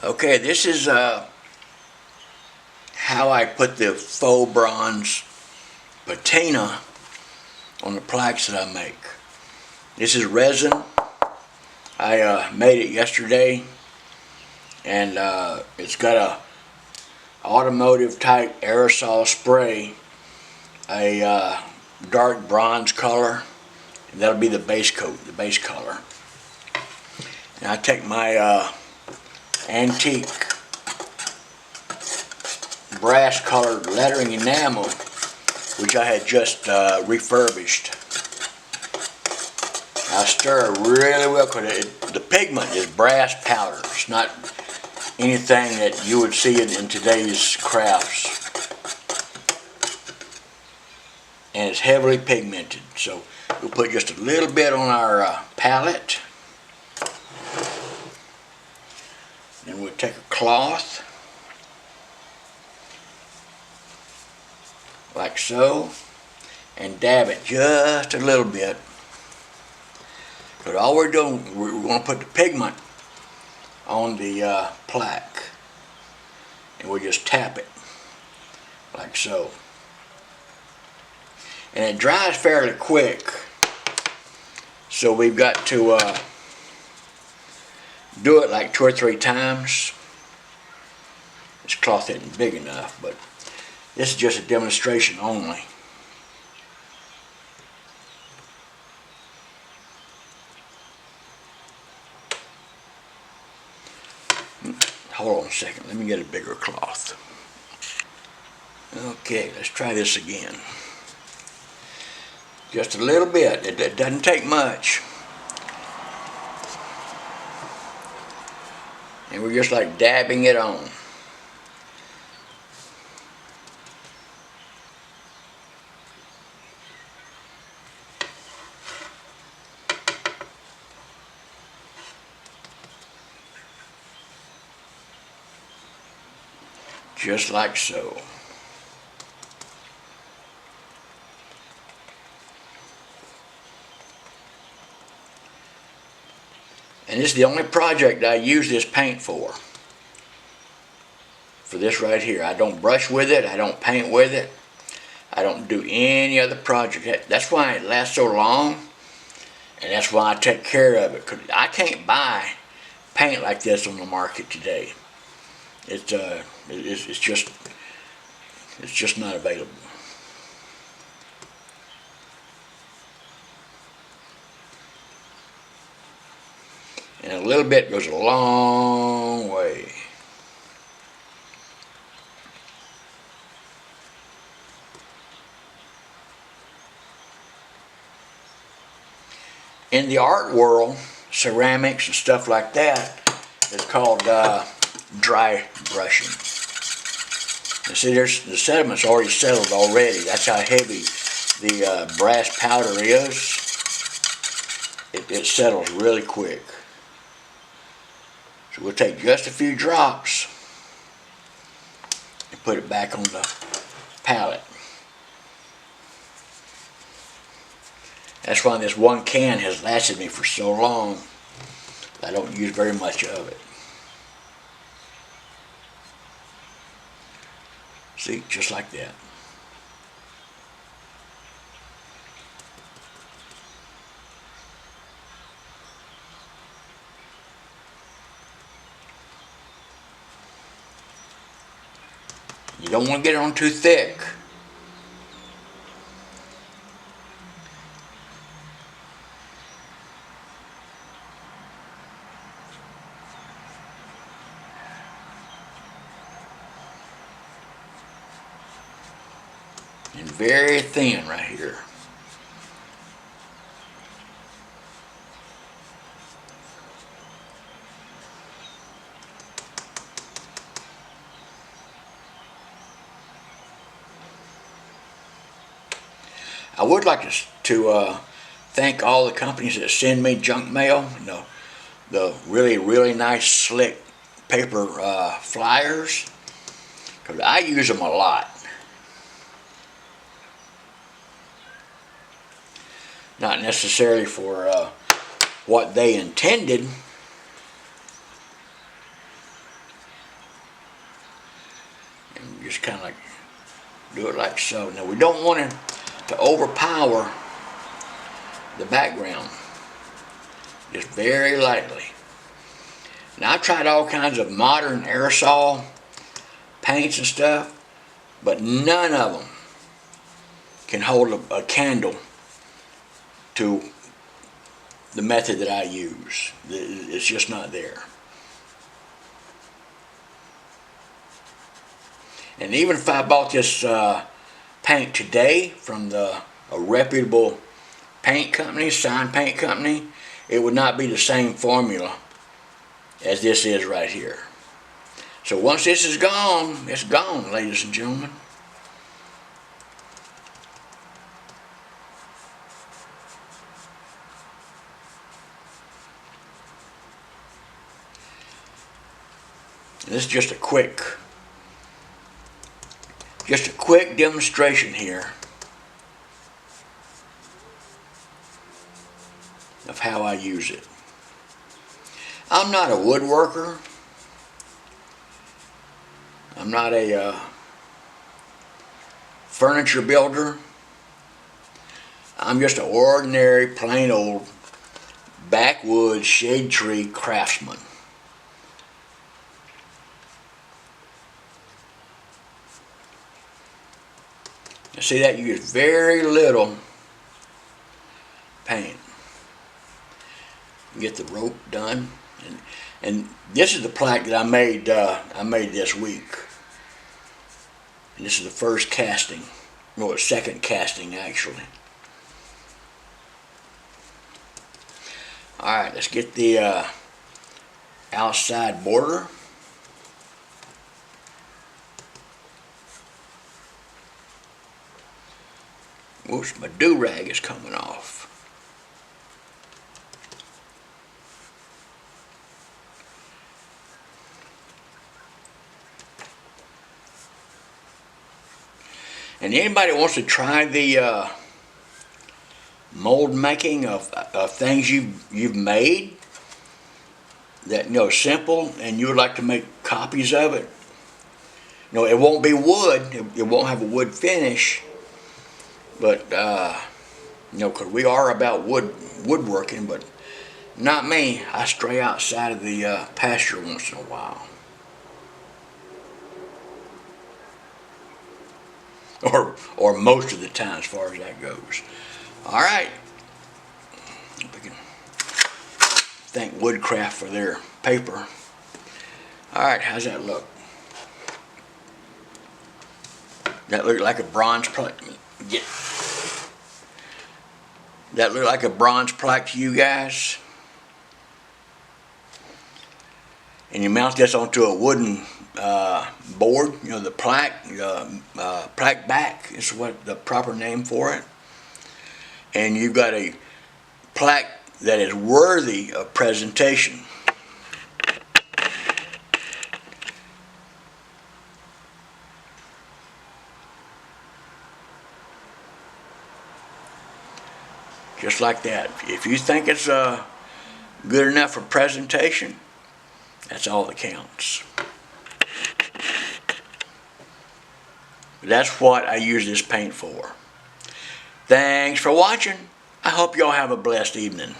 Okay, this is how I put the Faux-Bronze patina on the plaques that I make. This is resin. I made it yesterday, and it's got a automotive type aerosol spray, a dark bronze color, and that'll be the base coat, the base color. And I take my antique brass colored lettering enamel, which I had just refurbished. I stir it really well because the pigment is brass powder. It's not anything that you would see in today's crafts. And it's heavily pigmented. So we'll put just a little bit on our palette. Then we'll take a cloth, like so, and dab it just a little bit. But all we're doing, we're going to put the pigment on the plaque, and we'll just tap it, like so. And it dries fairly quick, so we've got to do it like 2 or 3 times. This cloth isn't big enough, but this is just a demonstration only. Hold on a second, let me get a bigger cloth. Okay, let's try this again. Just a little bit, it doesn't take much. And we're just like dabbing it on. Just like so. And this is the only project I use this paint for. For this right here. I don't brush with it, I don't paint with it. I don't do any other project. That's why it lasts so long, and that's why I take care of it. 'Cause I can't buy paint like this on the market today. It's just not available. And a little bit goes a long way. In the art world, ceramics and stuff like that, it's called dry brushing. You see, the sediment's already settled already. That's how heavy the brass powder is. It settles really quick. So we'll take just a few drops and put it back on the palette. That's why this one can has lasted me for so long. I don't use very much of it. See, just like that. You don't want to get it on too thick. And very thin right here. I would like to thank all the companies that send me junk mail. You know, the really nice slick paper flyers, because I use them a lot. Not necessarily for what they intended, And just kind of like do it like so. Now we don't want it to overpower the background. Just very lightly. Now I've tried all kinds of modern aerosol paints and stuff, but none of them can hold a candle to the method that I use. It's just not there. And even if I bought this paint today from a reputable paint company, sign paint company, it would not be the same formula as this is right here. So once this is gone, it's gone, ladies and gentlemen. And this is just a quick demonstration here of how I use it. I'm not a woodworker. I'm not a furniture builder. I'm just an ordinary, plain old backwoods shade tree craftsman. You see that? You use very little paint. You get the rope done, and this is the plaque that I made this week. And this is the first casting, or second casting actually. All right, let's get the outside border. Whoops, my do-rag is coming off. And anybody wants to try the mold making of things you've made that simple, and you would like to make copies of it, it won't be wood. It won't have a wood finish. But, because we are about woodworking, but not me. I stray outside of the pasture once in a while. Or most of the time, as far as that goes. All right. We can thank Woodcraft for their paper. All right, how's that look? That look like a bronze plaque. That look like a bronze plaque to you guys? And you mount this onto a wooden board, the plaque, plaque back is what the proper name for it. And you've got a plaque that is worthy of presentation. Just like that. If you think it's good enough for presentation, that's all that counts. That's what I use this paint for. Thanks for watching. I hope y'all have a blessed evening.